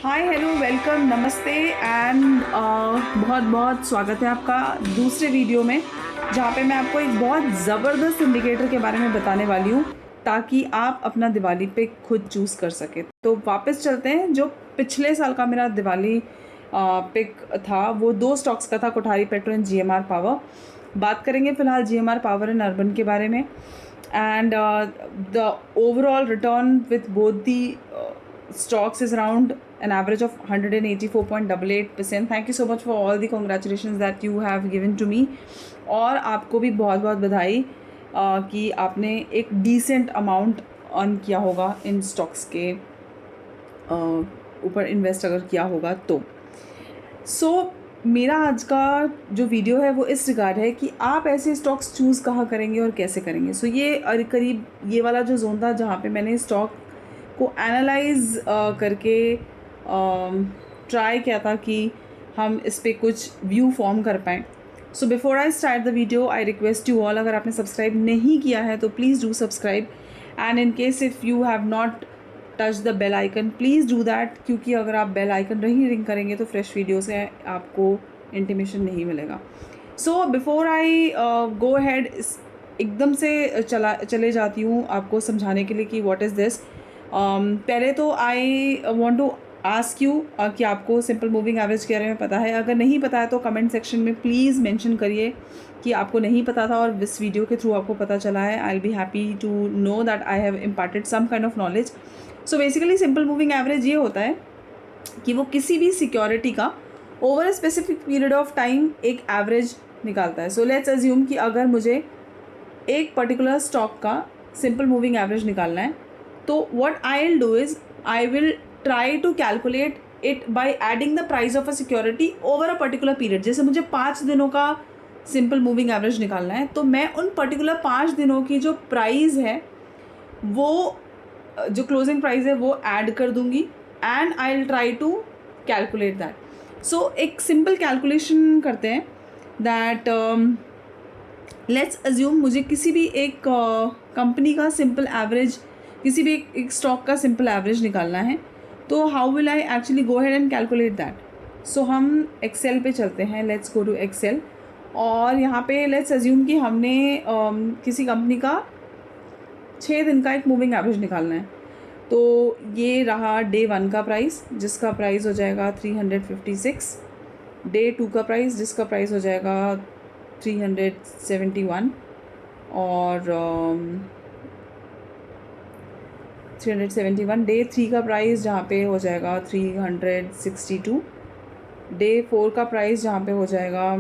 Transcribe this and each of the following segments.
Hi hello welcome नमस्ते and बहुत बहुत स्वागत है आपका दूसरे वीडियो में, जहाँ पे मैं आपको एक बहुत ज़बरदस्त इंडिकेटर के बारे में बताने वाली हूँ ताकि आप अपना दिवाली पे खुद चूज़ कर सकें। तो वापस चलते हैं। जो पिछले साल का मेरा दिवाली पिक था वो दो स्टॉक्स का था, Kothari petro and GMR power. बात करेंगे फ़िलहाल जीएमआर पावर एंड अर्बन के बारे में। And the overall return with both the stocks is around an average of 184.88%. Thank you so much for all the congratulations that you have given to me. और आपको भी बहुत बहुत बधाई कि आपने एक डिसेंट अमाउंट अर्न किया होगा इन स्टॉक्स के ऊपर इन्वेस्ट अगर किया होगा तो। मेरा आज का जो वीडियो है वो इस रिगार्ड है कि आप ऐसे स्टॉक्स चूज़ कहाँ करेंगे और कैसे करेंगे। ये करीब ये वाला जो जोन था जहाँ पे मैंने स्टॉक को एनालाइज करके ट्राई किया था कि हम इस पे कुछ व्यू फॉर्म कर पाएँ। So before I start the video I request you all, अगर आपने सब्सक्राइब नहीं किया है तो please do subscribe, and in case if you have not touch the bell icon please do that, क्योंकि अगर आप बेल आइकन नहीं रिंग करेंगे तो फ्रेश वीडियो से आपको इंटीमेशन नहीं मिलेगा। सो बिफोर आई गो हैड एकदम से चले जाती हूँ आपको समझाने के लिए कि व्हाट इज़ दिस। पहले तो I want to ask you कि आपको सिंपल मूविंग एवरेज के बारे में पता है। अगर नहीं पता है तो कमेंट सेक्शन में प्लीज़ मेंशन करिए कि आपको नहीं पता था और इस वीडियो के थ्रू आपको पता चला है। I will be happy to know that I have imparted some kind of knowledge. So basically simple moving average ये होता है कि वो किसी भी सिक्योरिटी का over a specific period of time एक एवरेज निकालता है। सो लेट्स अज्यूम कि अगर मुझे एक पर्टिकुलर स्टॉक का सिंपल मूविंग एवरेज निकालना है तो what I'll do is I will try to calculate it by adding the price of a security over a particular period। जैसे मुझे 5 दिनों का सिंपल मूविंग एवरेज निकालना है तो मैं उन पर्टिकुलर 5 दिनों की जो प्राइस है वो जो क्लोजिंग प्राइस है वो ऐड कर दूंगी and I will try to calculate that. So एक सिंपल कैलकुलेशन करते हैं दैट लेट्स अज्यूम मुझे किसी भी एक कंपनी का सिंपल एवरेज, किसी भी एक स्टॉक का सिंपल एवरेज निकालना है तो how will I actually go head and calculate that. So हम एक्सेल पे चलते हैं, लेट्स गो टू एक्सेल, और यहाँ पे लेट्स अज्यूम कि हमने किसी कंपनी का 6 दिन का एक मूविंग एवरेज निकालना है। तो ये रहा डे 1 का प्राइस जिसका प्राइस हो जाएगा 356, डे 2 का प्राइस जिसका प्राइस हो जाएगा 371, और 371, डे 3 का प्राइस जहाँ पे हो जाएगा 362, डे 4 का प्राइस जहाँ पे हो जाएगा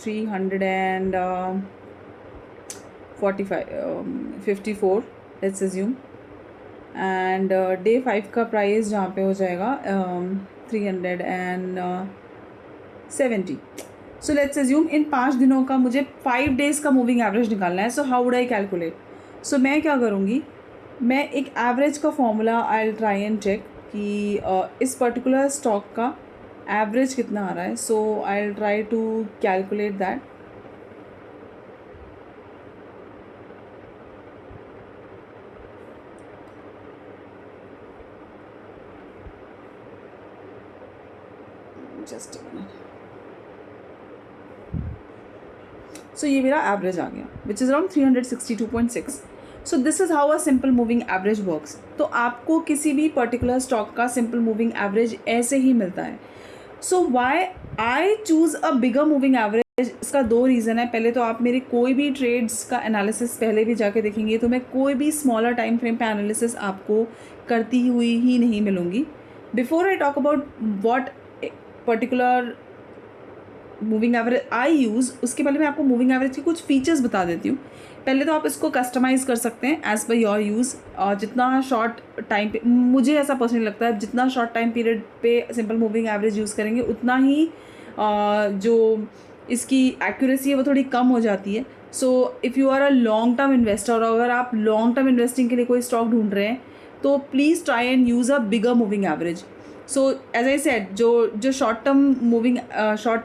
54 लेट्स अज्यूम, एंड डे 5 का प्राइस जहाँ पे हो जाएगा 370। सो लेट्स अज्यूम इन 5 दिनों का मुझे 5 डेज़ का मूविंग एवरेज निकालना है। So how would I calculate. So मैं क्या करूँगी, मैं एक एवरेज का formula I will try and check कि इस पर्टिकुलर स्टॉक का एवरेज कितना आ रहा है। So I will try to calculate that. Just a minute. So ये मेरा एवरेज आ गया which is around 362.6। So this is how a simple moving average works. तो आपको किसी भी पर्टिकुलर स्टॉक का सिंपल मूविंग एवरेज ऐसे ही मिलता है। So why I choose a bigger moving average, इसका 2 रीज़न है। पहले तो आप मेरे कोई भी ट्रेड्स का एनालिसिस पहले भी जाके देखेंगे तो मैं कोई भी स्मॉलर टाइम फ्रेम पे एनालिसिस आपको करती हुई ही नहीं मिलूँगी। Before I talk about what particular moving average I use, उसके पहले मैं आपको मूविंग एवरेज के कुछ फीचर्स बता देती हूँ। पहले तो आप इसको कस्टमाइज़ कर सकते हैं एज़ पर योर यूज़। जितना शॉर्ट टाइम पे, मुझे ऐसा पर्सनली लगता है, जितना शॉर्ट टाइम पीरियड पे सिंपल मूविंग एवरेज यूज़ करेंगे उतना ही जो इसकी एक्यूरेसी है वो थोड़ी कम हो जाती है। So if you are a long term investor और अगर आप लॉन्ग टर्म इन्वेस्टिंग के लिए कोई स्टॉक ढूंढ रहे हैं तो please try and use a bigger moving average. So as I said, जो शॉर्ट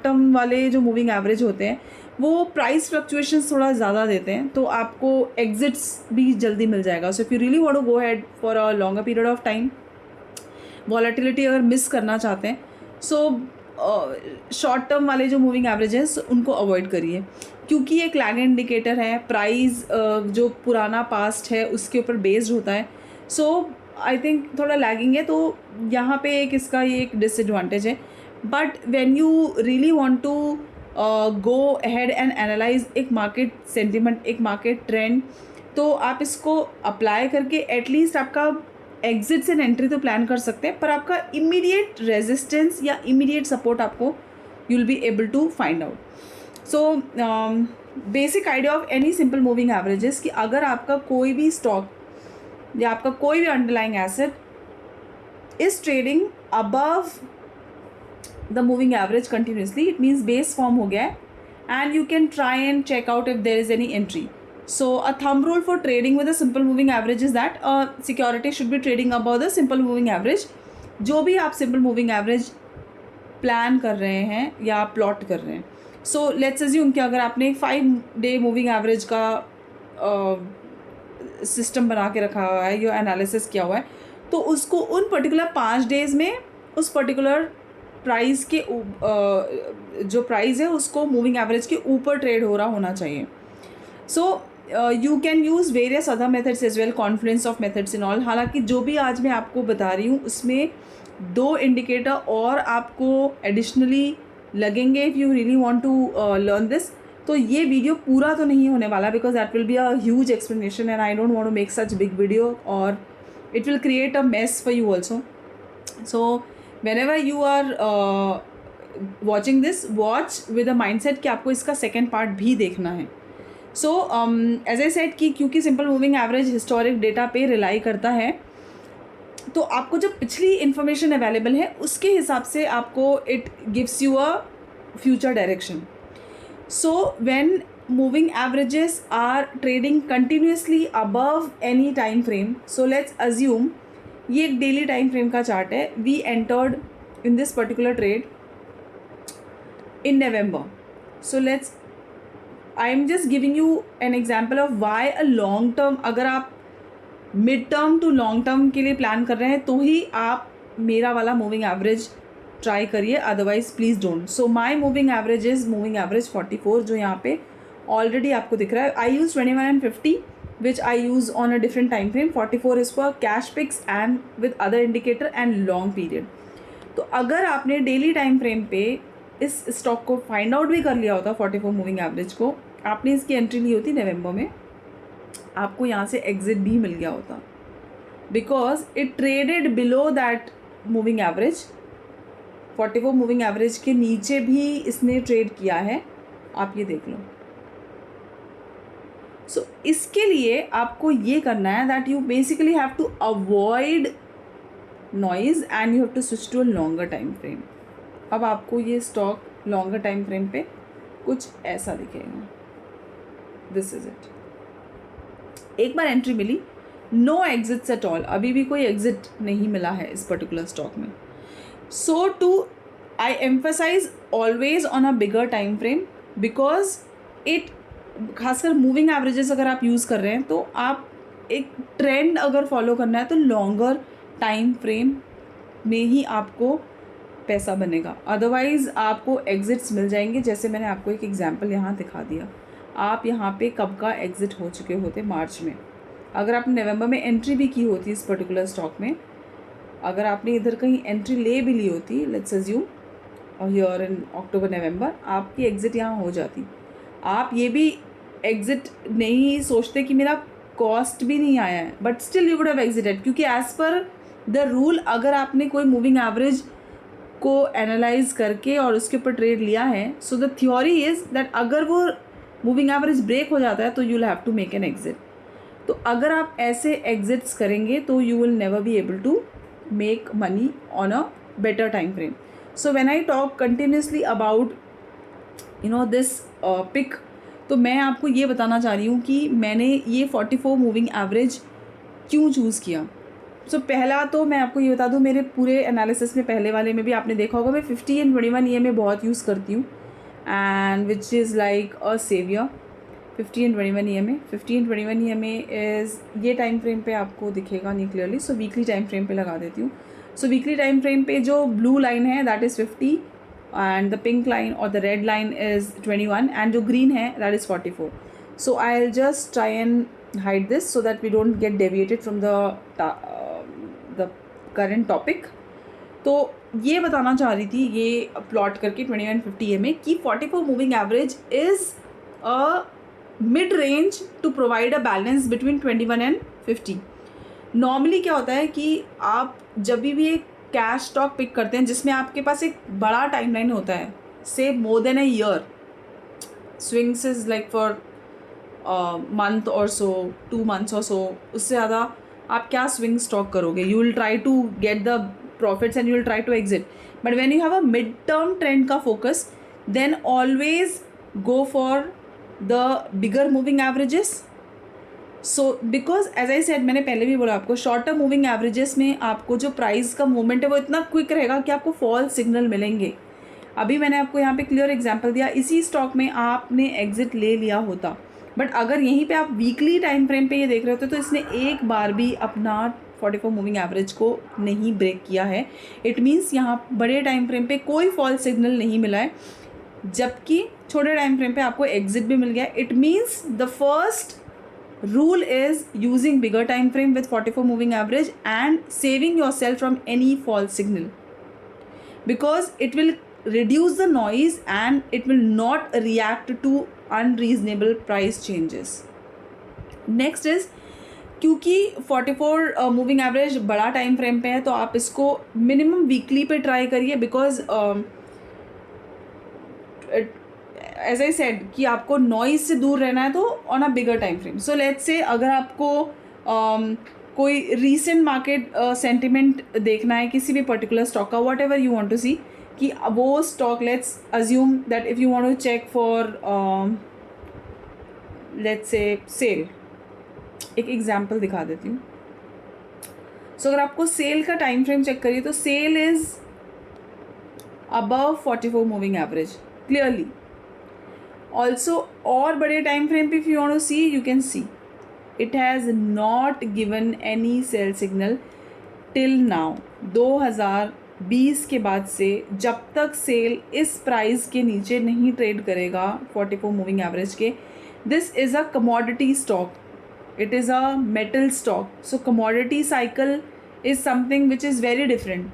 टर्म वाले जो मूविंग एवरेज होते हैं वो प्राइस फ्लक्चुएशंस थोड़ा ज़्यादा देते हैं, तो आपको एग्जिट्स भी जल्दी मिल जाएगा. So if you really want to go ahead for a longer period of time, volatility अगर मिस करना चाहते हैं, सो शॉर्ट टर्म वाले जो मूविंग एवरेजेस उनको अवॉइड करिए, क्योंकि एक लैग इंडिकेटर है. प्राइस जो पुराना पास्ट है उसके ऊपर बेस्ड होता है. सो आई थिंक थोड़ा लैगिंग है, तो यहाँ पे एक इसका ये एक डिसएडवांटेज है. But when you really want to go ahead and analyse एक मार्केट सेंटिमेंट, एक मार्केट ट्रेंड, तो आप इसको अप्लाई करके एटलीस्ट आपका एग्जिट्स एंड एंट्री तो प्लान कर सकते हैं, पर आपका इमीडिएट रेजिस्टेंस या इमीडिएट सपोर्ट आपको you will be able to find out. So basic idea of any simple moving averages कि अगर आपका कोई भी स्टॉक या आपका कोई भी underlying asset is trading above the moving average continuously, it means base form हो गया है, and you can try and check out if there is any entry. So a thumb rule for trading with a simple moving average is that security should be trading above the simple moving average. जो भी आप simple moving average plan कर रहे हैं या plot कर रहे हैं, सो लेट्स अज्यूम कि अगर आपने एक 5-day मूविंग एवरेज का सिस्टम बना के रखा हुआ है या एनालिसिस किया हुआ है, तो उसको उन पर्टिकुलर 5 days में उस पर्टिकुलर प्राइस के जो प्राइस है उसको मूविंग एवरेज के ऊपर ट्रेड हो रहा होना चाहिए. So you can use various other methods as well, confluence of methods in all. हालांकि जो भी आज मैं आपको बता रही हूँ उसमें 2 इंडिकेटर और आपको एडिशनली लगेंगे if you really want to learn this. तो ये वीडियो पूरा तो नहीं होने वाला, because that will be a huge explanation and I don't want to make such big video और it will create a mess for you also. So whenever you are watching this, watch with a mindset कि आपको इसका second part भी देखना है. सो as I said कि क्योंकि simple moving average historic data पे रिलाई करता है, तो आपको जो पिछली इन्फॉर्मेशन अवेलेबल है उसके हिसाब से आपको it gives you a future direction. So when moving averages are trading continuously above any time frame, so let's assume ये एक डेली टाइम फ्रेम का चार्ट है. We entered in this particular trade in November. So let's I am just giving you an example of why a long term, अगर आप mid term to long term के लिए plan कर रहे हैं तो ही आप मेरा वाला मूविंग एवरेज ट्राई करिए, otherwise please don't. So my moving average is moving average 44, जो यहाँ पे ऑलरेडी आपको दिख रहा है. आई use 21 and 50 which I use on a different time frame. 44 is for cash picks and with other indicator and long period. तो अगर आपने डेली टाइम फ्रेम पे इस स्टॉक को फाइंड आउट भी कर लिया होता 44 मूविंग एवरेज को, आपने इसकी एंट्री ली होती नवंबर में, आपको यहाँ से एग्जिट भी मिल गया होता, because it traded below that moving average. 44 moving average के नीचे भी इसने ट्रेड किया है, आप ये देख लो. सो इसके लिए आपको ये करना है that you basically have to avoid noise and you have to switch to a longer time frame. अब आपको ये स्टॉक लॉन्गर टाइम फ्रेम पे कुछ ऐसा दिखेगा. This is it. एक बार एंट्री मिली, नो एग्जिट्स एट ऑल, अभी भी कोई एग्जिट नहीं मिला है इस पर्टिकुलर स्टॉक में. So to I emphasize always on a bigger time frame, because it, खासकर मूविंग एवरेजेस अगर आप यूज़ कर रहे हैं तो आप एक ट्रेंड अगर फॉलो करना है तो लॉन्गर टाइम फ्रेम में ही आपको पैसा बनेगा. अदरवाइज़ आपको एग्जिट्स मिल जाएंगे. जैसे मैंने आपको एक एग्जांपल यहाँ दिखा दिया, आप यहाँ पे कब का एग्ज़िट हो चुके होते मार्च में. अगर आपने नवंबर में एंट्री भी की होती इस पर्टिकुलर स्टॉक में, अगर आपने इधर कहीं एंट्री ले भी ली होती, लेट्स अज्यूम हियर इन अक्टूबर नवंबर, आपकी एग्ज़िट यहाँ हो जाती. आप ये भी एग्ज़िट नहीं सोचते कि मेरा कॉस्ट भी नहीं आया है, but still you would have exerted, क्योंकि एज़ पर द रूल अगर आपने कोई मूविंग एवरेज को एनालाइज करके और उसके ऊपर ट्रेड लिया है, so the theory is that अगर वो मूविंग एवरेज ब्रेक हो जाता है तो you will have to make an exit. तो अगर आप ऐसे एग्जिट्स करेंगे तो you will never be able to make money on a better time frame. So when I talk continuously about this pick, तो मैं आपको ये बताना चाह रही हूँ कि मैंने ये 44 मूविंग एवरेज क्यों चूज़ किया. सो पहला तो मैं आपको ये बता दूँ, मेरे पूरे एनालिसिस में पहले वाले में भी आपने देखा होगा मैं 50 and 21 EMA बहुत यूज़ करती हूँ. and which is like a savior. 50 and 21 EMA. 50 and 21 EMA is ये टाइम फ्रेम पे आपको दिखेगा नहीं क्लियरली, सो वीकली टाइम फ्रेम पे लगा देती हूँ. सो वीकली टाइम फ्रेम पे जो ब्लू लाइन है that is 50 and the pink line or the red line is 21 and जो green है that is 44. So I'll just try and hide this so that we don't get deviated from the current topic. तो ये बताना चाह रही थी ये plot करके 2150 में कि 44 moving average is a mid range to provide a balance between 21 and 50. Normally क्या होता है कि आप जब भी एक कैश स्टॉक पिक करते हैं जिसमें आपके पास एक बड़ा टाइमलाइन होता है, से more than a year, swings is like for month और सो, 2 months और सो, उससे ज़्यादा आप क्या स्विंग स्टॉक करोगे. You will try to get the profits and you will try to exit. But when you have a mid term trend का focus, then always go for the bigger moving averages. So because as I said, मैंने पहले भी बोला आपको, short term moving averages में आपको जो price का मूवमेंट है वो इतना क्विक रहेगा कि आपको फॉल सिग्नल मिलेंगे. अभी मैंने आपको यहाँ पे क्लियर एग्जांपल दिया, इसी स्टॉक में आपने एग्जिट ले लिया होता. बट अगर यहीं पे आप वीकली टाइम फ्रेम पे ये देख रहे होते तो इसने एक बार भी अपना 44 मूविंग एवरेज को नहीं ब्रेक किया है. इट मीन्स यहाँ बड़े टाइम फ्रेम पे कोई फॉल सिग्नल नहीं मिला है, जबकि छोटे टाइम फ्रेम पे आपको एग्जिट भी मिल गया. It means the first rule is using bigger time frame with 44 moving average and saving yourself from any false signal, because it will reduce the noise and it will not react to unreasonable price changes. Next is, क्योंकि 44 moving average बड़ा time frame पे है तो आप इसको minimum weekly पे try करिए, because as I said कि आपको नॉइज से दूर रहना है तो on a bigger time frame. So let's say अगर आपको कोई रीसेंट मार्केट सेंटिमेंट देखना है किसी भी पर्टिकुलर स्टॉक का, whatever you want to see, कि वो stock, let's assume that if you want to check for let's say sell, एक एग्जाम्पल दिखा देती हूँ. सो अगर आपको सेल का टाइम फ्रेम चेक करिए तो sell is above 44 moving average clearly. Also और बड़े टाइम फ्रेम पे if you want to see, you can see it has not given any sell signal till now. 2020 के बाद से जब तक सेल इस प्राइस के नीचे नहीं ट्रेड करेगा 44 मूविंग एवरेज के, this is a commodity stock, it is a metal stock. So commodity cycle is something which is very different.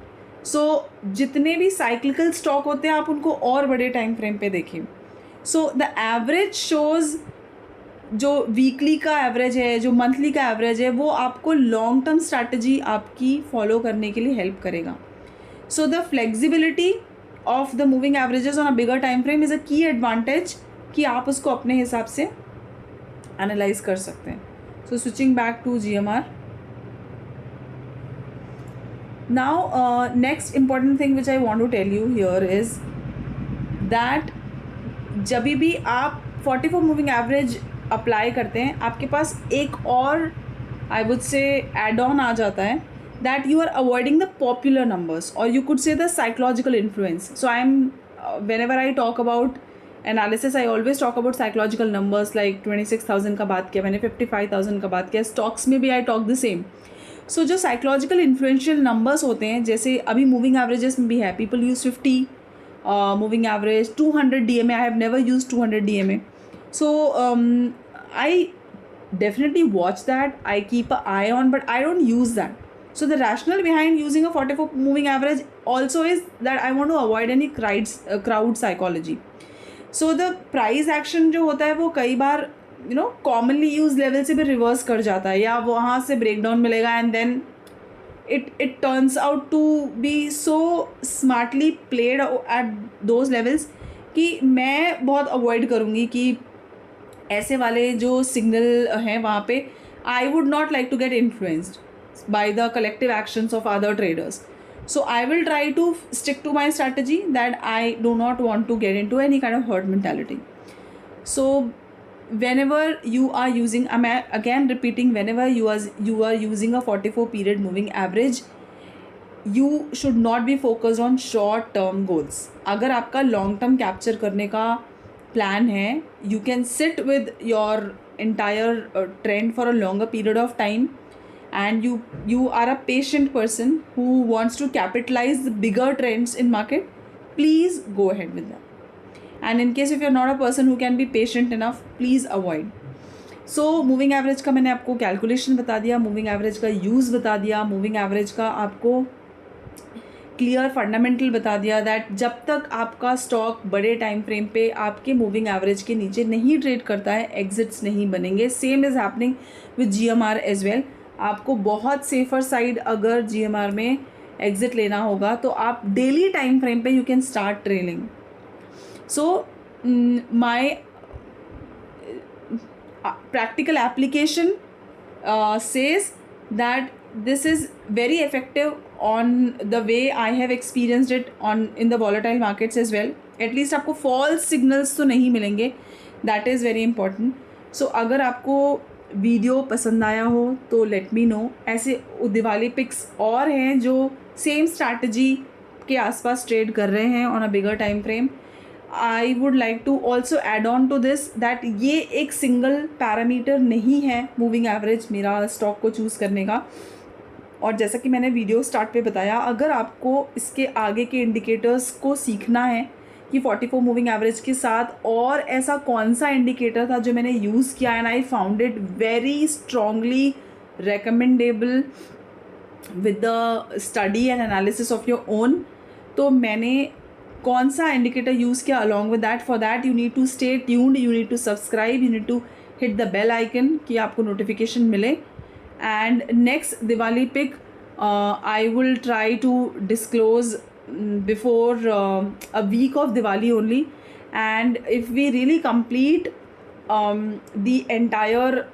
So जितने भी साइक्लिकल स्टॉक होते हैं आप उनको और बड़े टाइम फ्रेम पे देखें. सो द एवरेज शोज़, जो वीकली का एवरेज है, जो मंथली का एवरेज है, वो आपको लॉन्ग टर्म स्ट्रैटेजी आपकी फॉलो करने के लिए हेल्प करेगा. So the flexibility of the moving averages on a bigger time frame is a की एडवांटेज कि आप उसको अपने हिसाब से एनालाइज कर सकते हैं. So switching back to GMR. Now next important thing which I want to tell you here is that जब भी आप 44 मूविंग एवरेज अप्लाई करते हैं, आपके पास एक और I would say add on आ जाता है, that you are avoiding the popular numbers और you could say the psychological influence. So I am whenever I talk about analysis, I always talk about psychological numbers. Like 26,000 का बात किया मैंने, 55,000 का बात किया. स्टॉक्स में भी आई टॉक द सेम. सो जो साइकोलॉजिकल इन्फ्लुएंशियल नंबर्स होते हैं, जैसे अभी मूविंग एवरेजेस में भी है, people use 50 moving average, 200 DMA. I have never used 200 DMA. So I definitely watch that, I keep an eye on, but I don't use that. So the rationale behind using a 44 moving average also is that I want to avoid any crowd psychology. So the price action जो होता है वो कई बार commonly used level से भी reverse कर जाता है, या वहाँ से breakdown मिलेगा and then it turns out to be so smartly played at those levels कि मैं बहुत अवॉइड करूँगी कि ऐसे वाले जो सिग्नल हैं वहाँ पे I would not like to get influenced by the collective actions of other traders. So I will try to stick to my strategy that I do not want to get into any kind of herd mentality. So whenever you are using, I'm again repeating, whenever you are using a 44 period moving average, you should not be focused on short term goals. अगर आपका long term capture करने का plan है, you can sit with your entire trend for a longer period of time, and you are a patient person who wants to capitalize the bigger trends in market, please go ahead with that. And in case if you're not a person who can be patient enough, please avoid. So moving average का मैंने आपको calculation बता दिया, moving average का use बता दिया, moving average का आपको क्लियर फंडामेंटल बता दिया दैट जब तक आपका स्टॉक बड़े टाइम फ्रेम पे आपके मूविंग एवरेज के नीचे नहीं ट्रेड करता है, एग्जिट्स नहीं बनेंगे. Same is happening with GMR as well. आपको बहुत सेफर साइड अगर GMR में एग्जिट लेना होगा तो आप डेली टाइम फ्रेम पे you can start trailing. So my practical application says that this is very effective on the way I have experienced it on in the volatile markets as well. At least आपको false signals तो नहीं मिलेंगे. That is very important. So अगर आपको video पसंद आया हो तो लेट मी नो. ऐसे दिवाली पिक्स और हैं जो सेम स्ट्रैटेजी के आसपास ट्रेड कर रहे हैं on a bigger time frame. I would like to also add on to this that ये एक सिंगल पैरामीटर नहीं है मूविंग एवरेज मेरा स्टॉक को चूज़ करने का. और जैसा कि मैंने वीडियो स्टार्ट पे बताया, अगर आपको इसके आगे के इंडिकेटर्स को सीखना है कि 44 मूविंग एवरेज के साथ और ऐसा कौन सा इंडिकेटर था जो मैंने यूज़ किया and I found it very strongly recommendable with the study and analysis of your own, तो मैंने कौन सा इंडिकेटर यूज़ किया along with that. For that you need to stay tuned, you need to subscribe, you need to hit the bell icon कि आपको notification मिले. And next Diwali pick I will try to disclose before a week of Diwali only. And if we really complete the entire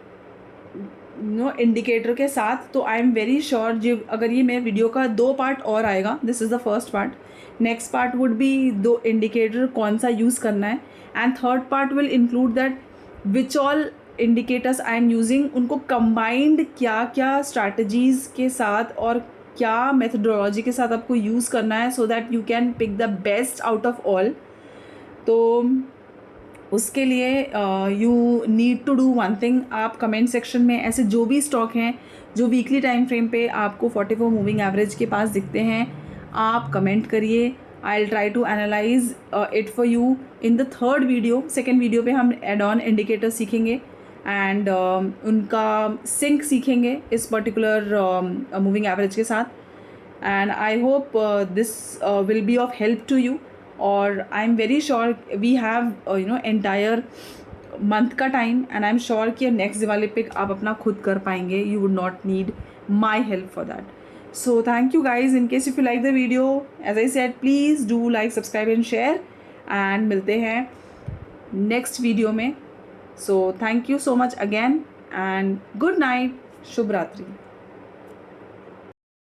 indicator के साथ, तो आई am very sure जो अगर ये मेरे वीडियो का 2 पार्ट और आएगा, this is the first part, next part would be 2 indicator कौन सा यूज़ करना है, and third part will include that which all indicators I am using, उनको कंबाइंड क्या क्या स्ट्रैटेजीज़ के साथ और क्या मेथडोलॉजी के साथ आपको यूज़ करना है so that you can pick the best out of all. तो उसके लिए you need to do one thing. आप कमेंट सेक्शन में ऐसे जो भी स्टॉक हैं जो वीकली टाइम फ्रेम पे आपको 44 मूविंग एवरेज के पास दिखते हैं, आप कमेंट करिए. I will try to analyse it for you in the third video. Second video पे हम एड ऑन इंडिकेटर सीखेंगे एंड उनका सिंक सीखेंगे इस पर्टिकुलर मूविंग एवरेज के साथ. And I hope this will be of help to you. और I am very sure we have entire month का time and I am sure कि नेक्स्ट दिवाली पिक आप अपना खुद कर पाएंगे. You would not need my help for that. So thank you guys. In case if you like the video, as I said, please do like, subscribe and share. And मिलते हैं next video में. So thank you so much again and good night. शुभ रात्रि.